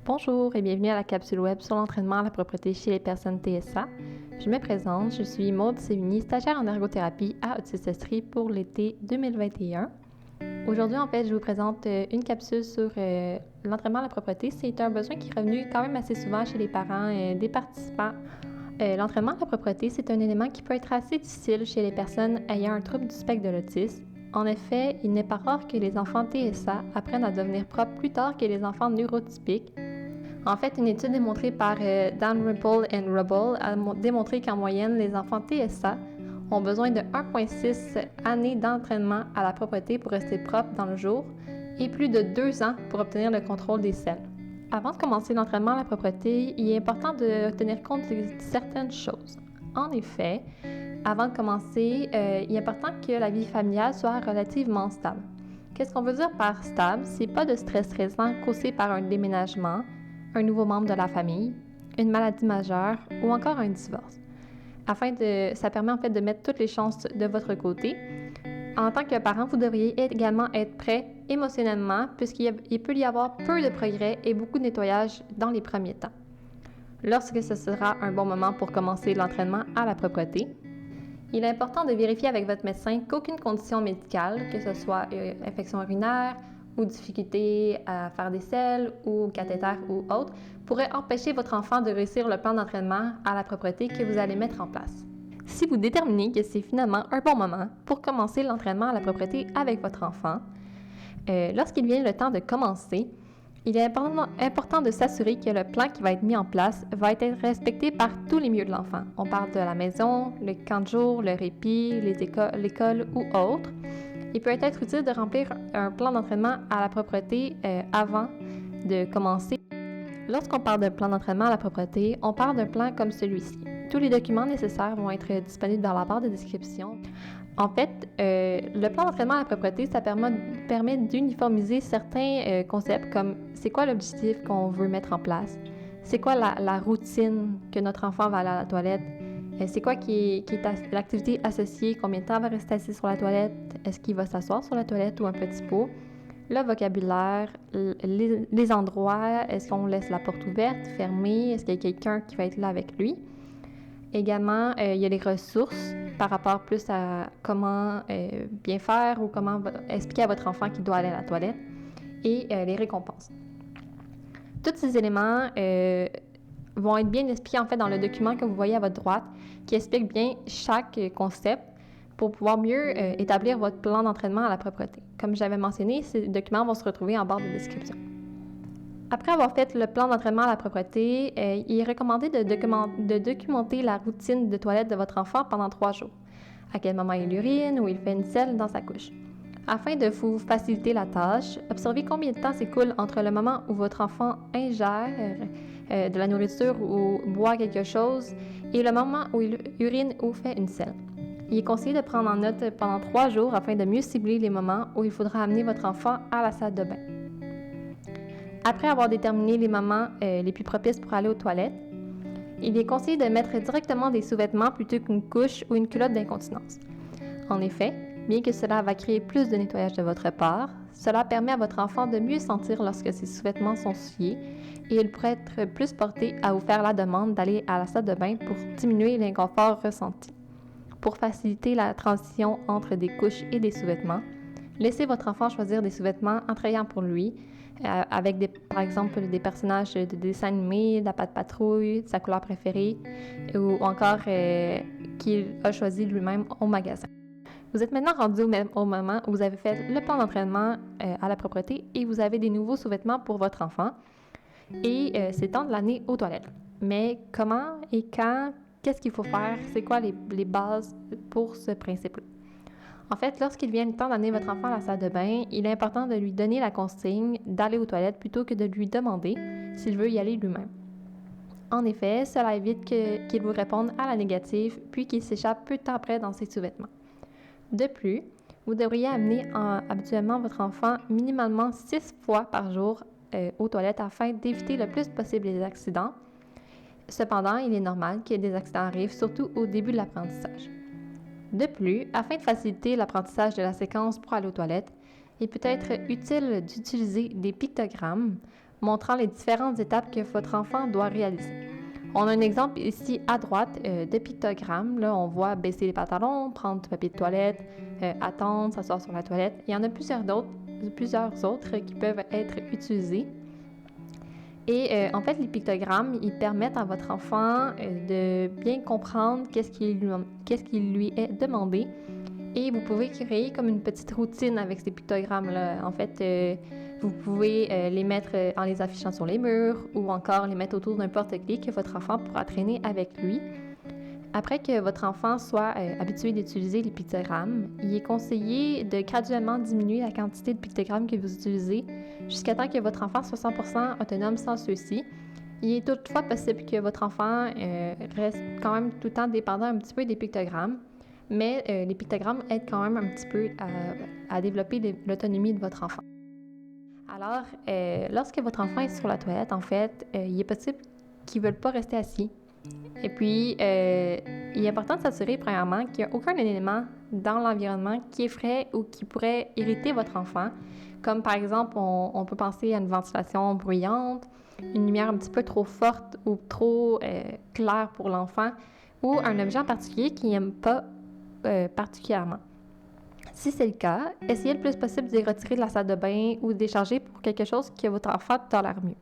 Bonjour et bienvenue à la capsule web sur l'entraînement à la propreté chez les personnes TSA. Je me présente, je suis Maude Sévigny, stagiaire en ergothérapie à Autistes Estrie pour l'été 2021. Aujourd'hui, en fait, je vous présente une capsule sur l'entraînement à la propreté. C'est un besoin qui est revenu quand même assez souvent chez les parents des participants. L'entraînement à la propreté, c'est un élément qui peut être assez difficile chez les personnes ayant un trouble du spectre de l'autisme. En effet, il n'est pas rare que les enfants TSA apprennent à devenir propres plus tard que les enfants neurotypiques. En fait, une étude démontrée par Dalrymple et Rubble a démontré qu'en moyenne, les enfants TSA ont besoin de 1,6 années d'entraînement à la propreté pour rester propres dans le jour et plus de 2 ans pour obtenir le contrôle des selles. Avant de commencer l'entraînement à la propreté, il est important de tenir compte de certaines choses. En effet, avant de commencer, il est important que la vie familiale soit relativement stable. Qu'est-ce qu'on veut dire par stable? C'est pas de stress récent causé par un déménagement, un nouveau membre de la famille, une maladie majeure ou encore un divorce. Ça permet en fait de mettre toutes les chances de votre côté. En tant que parent, vous devriez également être prêt émotionnellement puisqu'il peut y avoir peu de progrès et beaucoup de nettoyage dans les premiers temps. Lorsque ce sera un bon moment pour commencer l'entraînement à la propreté, il est important de vérifier avec votre médecin qu'aucune condition médicale, que ce soit infection urinaire ou difficulté à faire des selles ou cathéter ou autre, pourrait empêcher votre enfant de réussir le plan d'entraînement à la propreté que vous allez mettre en place. Si vous déterminez que c'est finalement un bon moment pour commencer l'entraînement à la propreté avec votre enfant, lorsqu'il vient le temps de commencer, il est important de s'assurer que le plan qui va être mis en place va être respecté par tous les milieux de l'enfant. On parle de la maison, le camp de jour, le répit, l'école ou autre. Il peut être utile de remplir un plan d'entraînement à la propreté avant de commencer. Lorsqu'on parle d'un plan d'entraînement à la propreté, on parle d'un plan comme celui-ci. Tous les documents nécessaires vont être disponibles dans la barre de description. En fait, le plan d'entraînement à la propreté, ça permet d'uniformiser certains concepts comme c'est quoi l'objectif qu'on veut mettre en place, c'est quoi la routine que notre enfant va aller à la toilette, c'est quoi qui est l'activité associée, combien de temps va rester assis sur la toilette, est-ce qu'il va s'asseoir sur la toilette ou un petit pot, le vocabulaire, les endroits, est-ce qu'on laisse la porte ouverte, fermée, est-ce qu'il y a quelqu'un qui va être là avec lui. Également, il y a les ressources par rapport plus à comment bien faire ou comment expliquer à votre enfant qu'il doit aller à la toilette et les récompenses. Tous ces éléments vont être bien expliqués en fait dans le document que vous voyez à votre droite qui explique bien chaque concept pour pouvoir mieux établir votre plan d'entraînement à la propreté. Comme j'avais mentionné, ces documents vont se retrouver en barre de description. Après avoir fait le plan d'entraînement à la propreté, il est recommandé de documenter la routine de toilette de votre enfant pendant 3 jours. À quel moment il urine ou il fait une selle dans sa couche. Afin de vous faciliter la tâche, observez combien de temps s'écoule entre le moment où votre enfant ingère de la nourriture ou boit quelque chose et le moment où il urine ou fait une selle. Il est conseillé de prendre en note pendant 3 jours afin de mieux cibler les moments où il faudra amener votre enfant à la salle de bain. Après avoir déterminé les moments les plus propices pour aller aux toilettes, il est conseillé de mettre directement des sous-vêtements plutôt qu'une couche ou une culotte d'incontinence. En effet, bien que cela va créer plus de nettoyage de votre part, cela permet à votre enfant de mieux sentir lorsque ses sous-vêtements sont souillés et il pourrait être plus porté à vous faire la demande d'aller à la salle de bain pour diminuer l'inconfort ressenti. Pour faciliter la transition entre des couches et des sous-vêtements, laissez votre enfant choisir des sous-vêtements attrayants pour lui, avec par exemple des personnages de dessins animés, de la Patte Patrouille, de sa couleur préférée, ou encore qu'il a choisi lui-même au magasin. Vous êtes maintenant rendu au moment où vous avez fait le plan d'entraînement à la propreté et vous avez des nouveaux sous-vêtements pour votre enfant. Et c'est temps de l'amener aux toilettes. Mais comment et quand, qu'est-ce qu'il faut faire? C'est quoi les bases pour ce principe-là? En fait, lorsqu'il vient le temps d'amener votre enfant à la salle de bain, il est important de lui donner la consigne d'aller aux toilettes plutôt que de lui demander s'il veut y aller lui-même. En effet, cela évite qu'il vous réponde à la négative puis qu'il s'échappe peu de temps après dans ses sous-vêtements. De plus, vous devriez amener habituellement votre enfant minimalement 6 fois par jour aux toilettes afin d'éviter le plus possible les accidents. Cependant, il est normal que des accidents arrivent, surtout au début de l'apprentissage. De plus, afin de faciliter l'apprentissage de la séquence pour aller aux toilettes, il peut être utile d'utiliser des pictogrammes montrant les différentes étapes que votre enfant doit réaliser. On a un exemple ici à droite de pictogramme. Là, on voit baisser les pantalons, prendre du papier de toilette, attendre, s'asseoir sur la toilette. Il y en a plusieurs autres qui peuvent être utilisés. Et en fait, les pictogrammes, ils permettent à votre enfant de bien comprendre qu'est-ce qui lui est demandé. Et vous pouvez créer comme une petite routine avec ces pictogrammes-là. En fait, vous pouvez les mettre en les affichant sur les murs ou encore les mettre autour d'un porte-clés que votre enfant pourra traîner avec lui. Après que votre enfant soit habitué d'utiliser les pictogrammes, il est conseillé de graduellement diminuer la quantité de pictogrammes que vous utilisez jusqu'à temps que votre enfant soit 100% autonome sans ceux-ci. Il est toutefois possible que votre enfant reste quand même tout le temps dépendant un petit peu des pictogrammes, mais les pictogrammes aident quand même un petit peu à développer l'autonomie de votre enfant. Alors, lorsque votre enfant est sur la toilette, en fait, il est possible qu'il ne veuille pas rester assis. Et puis, il est important de s'assurer, premièrement, qu'il n'y a aucun élément dans l'environnement qui effraie ou qui pourrait irriter votre enfant. Comme par exemple, on peut penser à une ventilation bruyante, une lumière un petit peu trop forte ou trop claire pour l'enfant, ou un objet en particulier qu'il n'aime pas particulièrement. Si c'est le cas, essayez le plus possible de les retirer de la salle de bain ou de les charger pour quelque chose que votre enfant tolère mieux.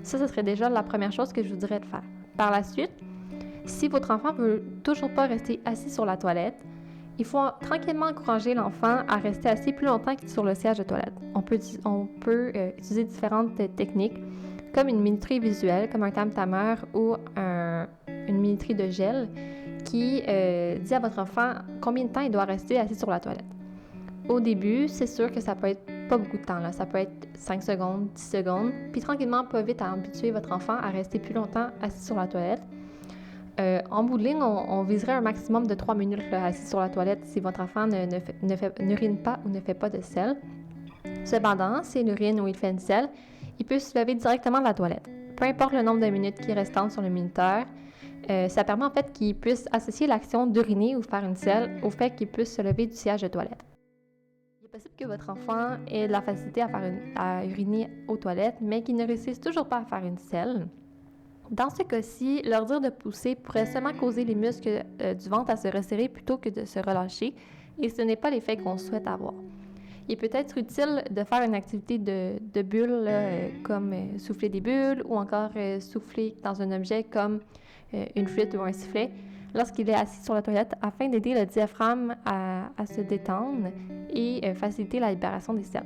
Ça, ce serait déjà la première chose que je vous dirais de faire. Par la suite, si votre enfant ne veut toujours pas rester assis sur la toilette, il faut tranquillement encourager l'enfant à rester assis plus longtemps que sur le siège de toilette. On peut utiliser différentes techniques, comme une minuterie visuelle, comme un tam-tamer ou une minuterie de gel, qui dit à votre enfant combien de temps il doit rester assis sur la toilette. Au début, c'est sûr que ça peut être pas beaucoup de temps, là. Ça peut être 5 secondes, 10 secondes, puis tranquillement, pas vite à habituer votre enfant à rester plus longtemps assis sur la toilette. En bout de ligne, on viserait un maximum de 3 minutes là, assis sur la toilette si votre enfant n'urine pas ou ne fait pas de selle. Cependant, s'il urine ou il fait une selle, il peut se lever directement de la toilette. Peu importe le nombre de minutes qui est restant sur le minuteur, ça permet en fait qu'il puisse associer l'action d'uriner ou faire une selle au fait qu'il puisse se lever du siège de toilette. Il est possible que votre enfant ait de la facilité à uriner aux toilettes, mais qu'il ne réussisse toujours pas à faire une selle. Dans ce cas-ci, leur dire de pousser pourrait seulement causer les muscles du ventre à se resserrer plutôt que de se relâcher, et ce n'est pas l'effet qu'on souhaite avoir. Il peut être utile de faire une activité de bulles, comme souffler des bulles, ou encore souffler dans un objet comme une flûte ou un sifflet, lorsqu'il est assis sur la toilette, afin d'aider le diaphragme à se détendre et faciliter la libération des selles.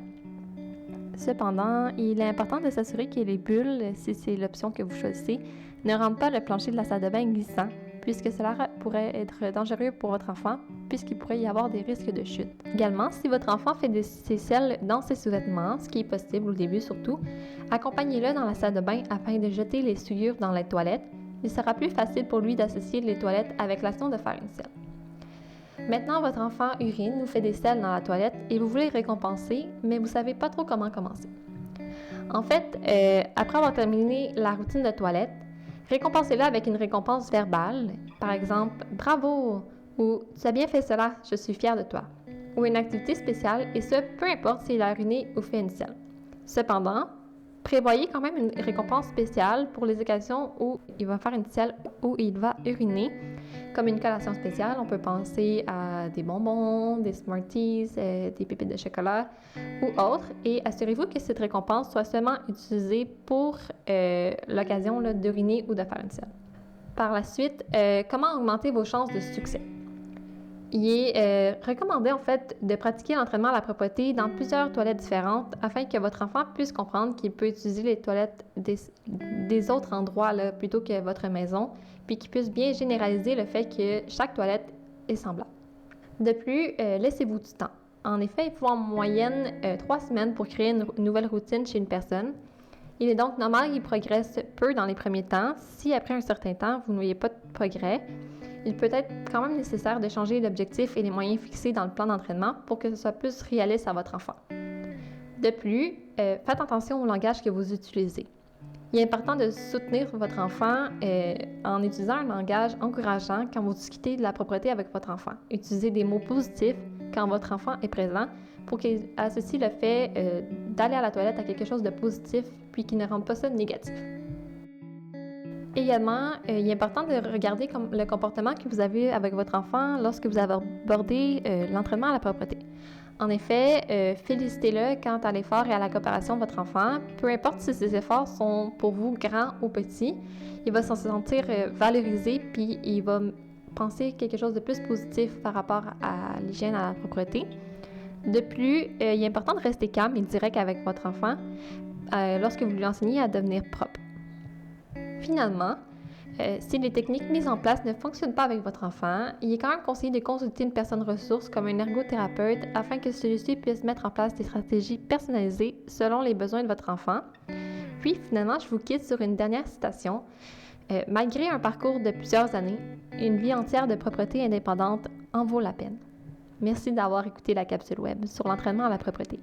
Cependant, il est important de s'assurer que les bulles, si c'est l'option que vous choisissez, ne rendent pas le plancher de la salle de bain glissant, puisque cela pourrait être dangereux pour votre enfant, puisqu'il pourrait y avoir des risques de chute. Également, si votre enfant fait ses selles dans ses sous-vêtements, ce qui est possible au début surtout, accompagnez-le dans la salle de bain afin de jeter les souillures dans les toilettes. Il sera plus facile pour lui d'associer les toilettes avec l'action de faire une selle. Maintenant, votre enfant urine ou fait des selles dans la toilette et vous voulez le récompenser, mais vous ne savez pas trop comment commencer. En fait, après avoir terminé la routine de toilette, récompensez-le avec une récompense verbale, par exemple « Bravo » ou « Tu as bien fait cela, je suis fière de toi » ou une activité spéciale, et ce, peu importe s'il a uriné ou fait une selle. Cependant, prévoyez quand même une récompense spéciale pour les occasions où il va faire une selle ou il va uriner. Comme une collation spéciale, on peut penser à des bonbons, des Smarties, des pépites de chocolat ou autres. Et assurez-vous que cette récompense soit seulement utilisée pour l'occasion d'uriner ou de faire une selle. Par la suite, comment augmenter vos chances de succès? Il est recommandé en fait de pratiquer l'entraînement à la propreté dans plusieurs toilettes différentes afin que votre enfant puisse comprendre qu'il peut utiliser les toilettes des autres endroits là, plutôt que votre maison, puis qu'il puisse bien généraliser le fait que chaque toilette est semblable. De plus, laissez-vous du temps. En effet, il faut en moyenne 3 semaines pour créer une nouvelle routine chez une personne. Il est donc normal qu'il progresse peu dans les premiers temps. Si après un certain temps, vous ne voyez pas de progrès, il peut être quand même nécessaire de changer l'objectif et les moyens fixés dans le plan d'entraînement pour que ce soit plus réaliste à votre enfant. De plus, faites attention au langage que vous utilisez. Il est important de soutenir votre enfant en utilisant un langage encourageant quand vous discutez de la propreté avec votre enfant. Utilisez des mots positifs quand votre enfant est présent pour qu'il associe le fait d'aller à la toilette à quelque chose de positif puis qu'il ne rende pas ça négatif. Également, il est important de regarder le comportement que vous avez avec votre enfant lorsque vous avez abordé l'entraînement à la propreté. En effet, félicitez-le quant à l'effort et à la coopération de votre enfant. Peu importe si ces efforts sont pour vous grands ou petits, il va se sentir valorisé puis il va penser quelque chose de plus positif par rapport à l'hygiène, à la propreté. De plus, il est important de rester calme et direct avec votre enfant lorsque vous lui enseignez à devenir propre. Finalement, si les techniques mises en place ne fonctionnent pas avec votre enfant, il est quand même conseillé de consulter une personne ressource comme un ergothérapeute afin que celui-ci puisse mettre en place des stratégies personnalisées selon les besoins de votre enfant. Puis finalement, je vous quitte sur une dernière citation. Malgré un parcours de plusieurs années, une vie entière de propreté indépendante en vaut la peine. Merci d'avoir écouté la capsule web sur l'entraînement à la propreté.